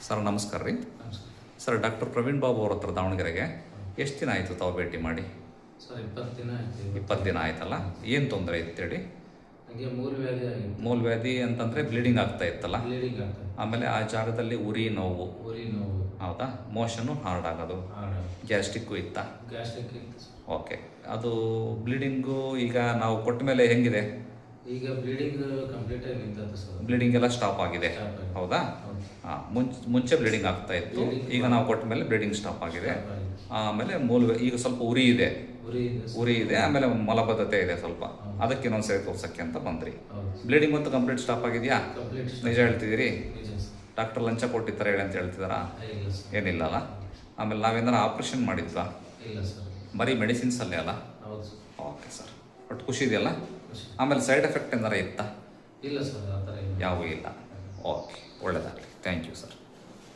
Sir ನಮಸ್ಕಾರ ರೀ. ನಮಸ್ಕಾರ ಸರ್ ಡಾಕ್ಟರ್ ಪ್ರವೀಣ್ ಬಾಬು ಅವ್ರ ಹತ್ರ ದಾವಣಗೆರೆಗೆ ಎಷ್ಟು ದಿನ ಆಯಿತು ತಾವು ಭೇಟಿ ಮಾಡಿ? ಸರ್ 20 ದಿನ ಆಯ್ತು. 20 ದಿನ ಆಯ್ತಲ್ಲ. ಏನು ತೊಂದರೆ ಇತ್ತೇಳಿ? ನನಗೆ ಮೂಲವ್ಯಾಧಿ ಆಗಿತ್ತು. ಮೂಲವ್ಯಾಧಿ ಅಂತಂದರೆ ಬ್ಲೀಡಿಂಗ್ ಆಗ್ತಾ ಇತ್ತಲ್ಲ, ಬ್ಲೀಡಿಂಗ್ ಆಗ್ತದೆ, ಆಮೇಲೆ ಆ ಜಾಗದಲ್ಲಿ ಉರಿ ನೋವು, ಉರಿ ನೋವು, ಹೌದಾ? ಮೋಷನ್ನು ಹಾರ್ಡ್ ಆಗೋದು, ಗ್ಯಾಸ್ಟ್ರಿಕ್ಕು ಇತ್ತಾ? ಗ್ಯಾಸ್ಟ್ರಿಕ್ ಇತ್ತು ಸರ್. ಓಕೆ. ಅದು ಬ್ಲೀಡಿಂಗು ಈಗ ನಾವು ಕೊಟ್ಟ ಮೇಲೆ ಹೆಂಗಿದೆ? ಈಗ ಬ್ಲೀಡಿಂಗ್ ಕಂಪ್ಲೀಟ್ ಆಗಿ ನಿಂತದ್ದು ಸರ್. ಬ್ಲೀಡಿಂಗ್ ಎಲ್ಲ ಸ್ಟಾಪ್ ಆಗಿದೆ, Stop ಆಗಿದೆ. ಹೌದಾ? ಹೌದು. ಹಾಂ, ಮುಂಚೆ ಬ್ಲೀಡಿಂಗ್ ಆಗ್ತಾ ಇತ್ತು, ಈಗ ನಾವು ಕೊಟ್ಟ ಮೇಲೆ ಬ್ಲೀಡಿಂಗ್ ಸ್ಟಾಪ್ ಆಗಿದೆ. Stop ಆಗಿದೆ. ಆಮೇಲೆ ಈಗ ಸ್ವಲ್ಪ ಉರಿ ಇದೆ, ಉರಿ ಇದೆ ಸರ್. ಉರಿ ಇದೆ, ಆಮೇಲೆ ಮಲಬದ್ಧತೆ ಇದೆ ಸ್ವಲ್ಪ. ಹೌದು. ಅದಕ್ಕೆ ಇನ್ನೊಂದ್ಸರಿ ತೋರ್ಸಕ್ಕೆ ಅಂತ ಬಂದ್ರಿ. ಹೌದು. ಬ್ಲೀಡಿಂಗ್ ಮತ್ತು ಕಂಪ್ಲೀಟ್ ಸ್ಟಾಪ್ ಆಗಿದೆಯಾ? ಕಂಪ್ಲೀಟ್ ನಿಜ ಹೇಳ್ತಿದ್ದೀರಿ? ನಿಜ ಸರ್. ಡಾಕ್ಟರ್ ಲಂಚ ಕೊಟ್ಟಿರ್ತಾರೆ ಹೇಳಿ ಅಂತ ಹೇಳ್ತಿದಾರಾ? ಇಲ್ಲ ಸರ್. ಏನಿಲ್ಲಲ್ಲ. ಆಮೇಲೆ ನಾವೇನಾರು ಆಪ್ರೇಷನ್ ಮಾಡಿದ್ವಾ? ಇಲ್ಲ ಸರ್. ಬರೀ ಮೆಡಿಸಿನ್ಸಲ್ಲೇ ಅಲ್ಲ? ಹೌದು ಸರ್. Okay sir. ಬಟ್ ಖುಷಿ ಇದೆಯಲ್ಲ? ಖುಷಿ. ಆಮೇಲೆ ಸೈಡ್ ಎಫೆಕ್ಟ್ ಏನಾರ ಇತ್ತಾ? ಇಲ್ಲ ಸರ್, ಆ ಥರ ಇಲ್ಲ. ಯಾವೂ ಇಲ್ಲ. ಓಕೆ, ಒಳ್ಳೆಯದಾಗಲಿ. Thank you sir.